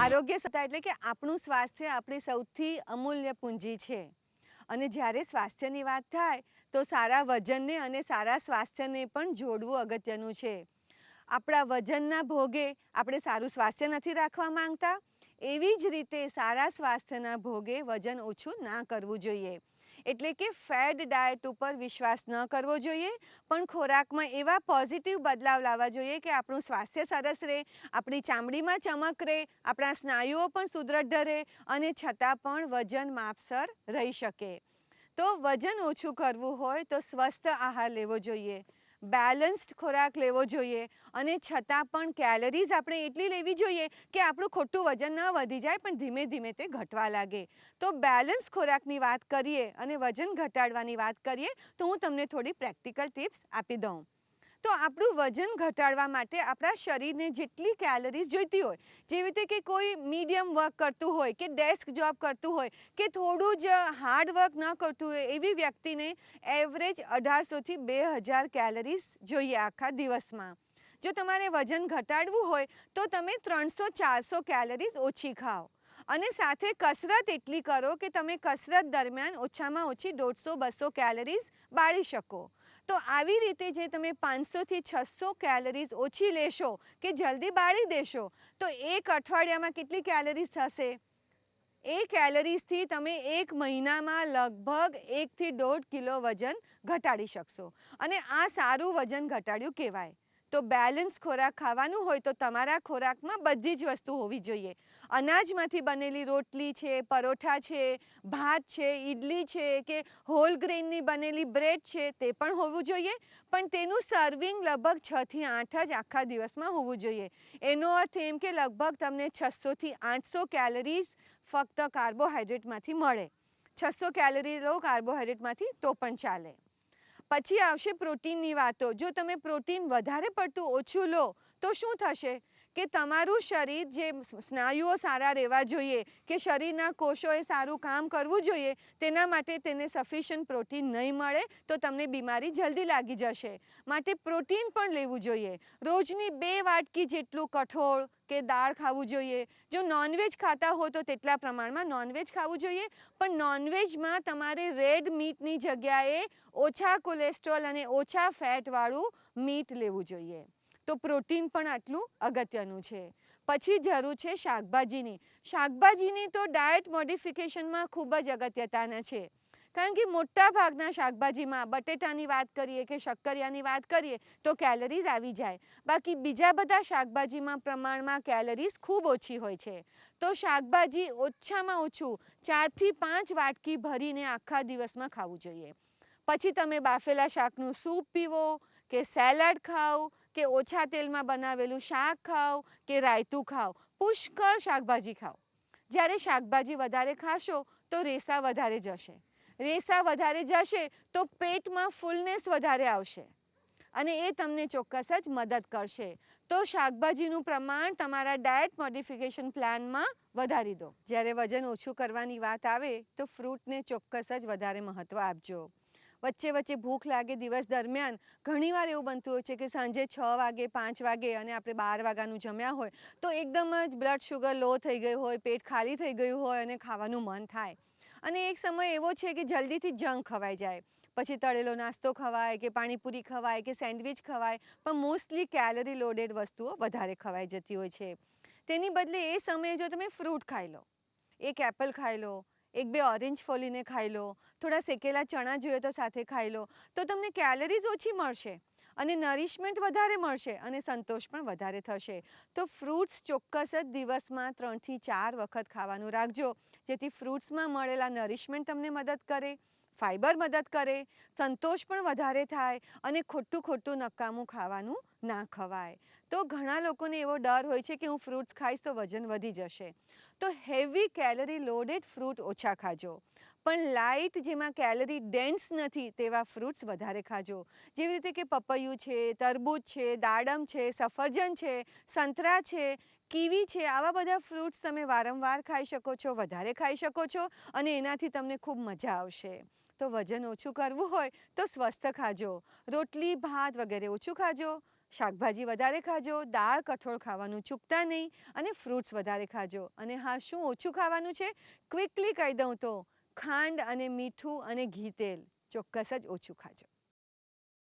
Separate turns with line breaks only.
આરોગ્ય સત્તા એટલે કે આપણું સ્વાસ્થ્ય આપણી સૌથી અમૂલ્ય પૂંજી છે અને જ્યારે સ્વાસ્થ્યની વાત થાય તો સારા વજનને અને સારા સ્વાસ્થ્યને પણ જોડવું અગત્યનું છે. આપણા વજનના ભોગે આપણે સારું સ્વાસ્થ્ય નથી રાખવા માંગતા, એવી જ રીતે સારા સ્વાસ્થ્યના ભોગે વજન ઓછું ના કરવું જોઈએ. એટલે કે ફેડ ડાયટ ઉપર વિશ્વાસ ન કરવો જોઈએ, પણ ખોરાકમાં એવા પોઝિટિવ બદલાવ લાવવા જોઈએ કે આપણું સ્વાસ્થ્ય સરસ રહે, આપણી ચામડીમાં ચમક રહે, આપણા સ્નાયુઓ પણ સુદૃઢ રહે અને છતાં પણ વજન માપસર રહી શકે. તો વજન ઓછું કરવું હોય તો સ્વસ્થ આહાર લેવો જોઈએ, બેલેન્સ્ડ ખોરાક લેવો જોઈએ અને છતાં પણ કેલરીઝ આપણે એટલી લેવી જોઈએ કે આપણું ખોટું વજન ન વધી જાય પણ ધીમે ધીમે તે ઘટવા લાગે. તો બેલેન્સ ખોરાકની વાત કરીએ અને વજન ઘટાડવાની વાત કરીએ તો હું તમને થોડી પ્રેક્ટિકલ ટિપ્સ આપી દઉં. તો આપણું વજન ઘટાડવા માટે આપણા શરીરને જેટલી કેલરીઝ જોઈતી હોય, જેવી રીતે કે કોઈ મીડિયમ વર્ક કરતું હોય કે ડેસ્ક જોબ કરતું હોય કે થોડું જ હાર્ડ વર્ક ન કરતું હોય, એવી વ્યક્તિને એવરેજ 1800થી 2000 કેલરીઝ જોઈએ આખા દિવસમાં. જો તમારે વજન ઘટાડવું હોય તો તમે 300-400 કેલરીઝ ઓછી ખાઓ અને સાથે કસરત એટલી કરો કે તમે કસરત દરમિયાન ઓછામાં ઓછી 150-200 કેલરીઝ બાળી શકો. તો આવી રીતે જે તમે 500થી 600 કેલરીઝ ઓછી લેશો કે જલ્દી બાળી દેશો તો એક અઠવાડિયામાં કેટલી કેલરીઝ થશે? એ કેલરીઝથી તમે એક મહિનામાં લગભગ 1થી 1.5 કિલો વજન ઘટાડી શકશો અને આ સારું વજન ઘટાડ્યું કહેવાય. તો બેલેન્સ ખોરાક ખાવાનું હોય તો તમારા ખોરાકમાં બધી જ વસ્તુ હોવી જોઈએ. અનાજમાંથી બનેલી રોટલી છે, પરોઠા છે, ભાત છે, ઈડલી છે કે હોલ ગ્રેનની બનેલી બ્રેડ છે તે પણ હોવું જોઈએ, પણ તેનું સર્વિંગ લગભગ 6થી 8 જ આખા દિવસમાં હોવું જોઈએ. એનો અર્થ એમ કે લગભગ તમને 600થી 800 કેલરીઝ ફક્ત કાર્બોહાઈડ્રેટમાંથી મળે. 600 કેલરી લો કાર્બોહાઈડ્રેટમાંથી તો પણ ચાલે. પછી આવશે પ્રોટીનની વાતો. જો તમે પ્રોટીન વધારે પડતું ઓછું લો તો શું થશે કે તમારું શરીર, જે સ્નાયુઓ સારા રહેવા જોઈએ કે શરીરના કોષોએ સારું કામ કરવું જોઈએ, તેના માટે તેને સફિશિયન્ટ પ્રોટીન નહીં મળે તો તમને બીમારી જલ્દી લાગી જશે. માટે પ્રોટીન પણ લેવું જોઈએ. રોજની 2 વાટકી જેટલું કઠોળ કે દાળ ખાવું જોઈએ. જો નોનવેજ ખાતા હો તો તેટલા પ્રમાણમાં નોનવેજ ખાવું જોઈએ, પણ નોનવેજમાં તમારે રેડ મીટની જગ્યાએ ઓછા કોલેસ્ટ્રોલ અને ઓછા ફેટવાળું મીટ લેવું જોઈએ. તો પ્રોટીન પણ આટલું અગત્યનું છે. પછી જરૂર છે શાકભાજીની. શાકભાજીની તો ડાયટ મોડિફિકેશનમાં ખૂબ જ અગત્યતાના છે, કારણ કે મોટા ભાગના શાકભાજીમાં બટેટાની વાત કરીએ કે શક્કરિયાની વાત કરીએ તો કેલરીઝ આવી જાય. બાકી બીજા બધા શાકભાજીમાં પ્રમાણમાં કેલરીઝ ખૂબ ઓછી હોય છે. તો શાકભાજી ઓછામાં ઓછું 4થી 5 વાટકી ભરીને આખા દિવસમાં ખાવું જોઈએ. પછી તમે બાફેલા શાકનું સૂપ પીવો કે સેલાડ ખાઓ કે ઓછા તેલમાં બનાવેલું શાક ખાઓ કે રાયતું ખાઓ, પુષ્કળ શાકભાજી ખાઓ. જ્યારે શાકભાજી વધારે ખાશો તો રેસા વધારે જશે. રેસા વધારે જશે તો પેટમાં ફૂલનેસ વધારે આવશે અને એ તમને ચોક્કસ જ મદદ કરશે. તો શાકભાજીનું પ્રમાણ તમારા ડાયટ મોડિફિકેશન પ્લાનમાં વધારી દો. જ્યારે વજન ઓછું કરવાની વાત આવે તો ફ્રૂટને ચોક્કસ જ વધારે મહત્ત્વ આપજો. વચ્ચે વચ્ચે ભૂખ લાગે દિવસ દરમિયાન, ઘણીવાર એવું બનતું હોય છે કે સાંજે 6 વાગે 5 વાગે અને આપણે 12 વાગ્યાનું જમ્યા હોય તો એકદમ જ બ્લડ શુગર લો થઈ ગયું હોય, પેટ ખાલી થઈ ગયું હોય અને ખાવાનું મન થાય. અને એક સમય એવો છે કે જલ્દીથી જંક ખવાઈ જાય. પછી તળેલો નાસ્તો ખવાય કે પાણીપુરી ખવાય કે સેન્ડવિચ ખવાય, પણ મોસ્ટલી કેલરી લોડેડ વસ્તુઓ વધારે ખવાઈ જતી હોય છે. તેની બદલે એ સમયે જો તમે ફ્રૂટ ખાઈ લો, એક એપલ ખાઈ લો, 1-2 ઓરેન્જ ફોલીને ખાઈ લો, થોડા શેકેલા ચણા જોઈએ તો સાથે ખાઈ લો, તો તમને કેલરીઝ ઓછી મળશે અને નરિશમેન્ટ વધારે મળશે અને સંતોષ પણ વધારે થશે. તો ફ્રૂટ્સ ચોક્કસ જ દિવસમાં 3થી 4 વખત ખાવાનું રાખજો, જેથી ફ્રૂટ્સમાં મળેલા નરિશમેન્ટ તમને મદદ કરે, ફાઇબર મદદ કરે, સંતોષ પણ વધારે થાય અને ખોટું નકામું ખાવાનું ના ખવાય. તો ઘણા લોકોને એવો ડર હોય છે કે હું ફ્રૂટ્સ ખાઈશ તો વજન વધી જશે. તો હેવી કેલરી લોડેડ ફ્રૂટ ઓછા ખાજો, પણ લાઇટ, જેમાં કેલરી ડેન્સ નથી તેવા ફ્રૂટ્સ વધારે ખાજો. જેવી રીતે કે પપૈયું છે, તરબૂચ છે, દાડમ છે, સફરજન છે, સંતરા છે, કીવી છે. આવા બધા ફ્રૂટ્સ તમે વારંવાર ખાઈ શકો છો, વધારે ખાઈ શકો છો અને એનાથી તમને ખૂબ મજા આવશે. તો વજન ઓછું કરવું હોય તો સ્વસ્થ ખાજો, રોટલી ભાત વગેરે ઓછું ખાજો, શાકભાજી વધારે ખાજો, દાળ કઠોળ ખાવાનું ચૂકતા નહીં અને ફ્રૂટ્સ વધારે ખાજો. અને હા, શું ઓછું ખાવાનું છે? ક્વિકલી કહી દઉં તો ખાંડ અને મીઠું અને ઘી તેલ ચોક્કસ જ ઓછું ખાજો.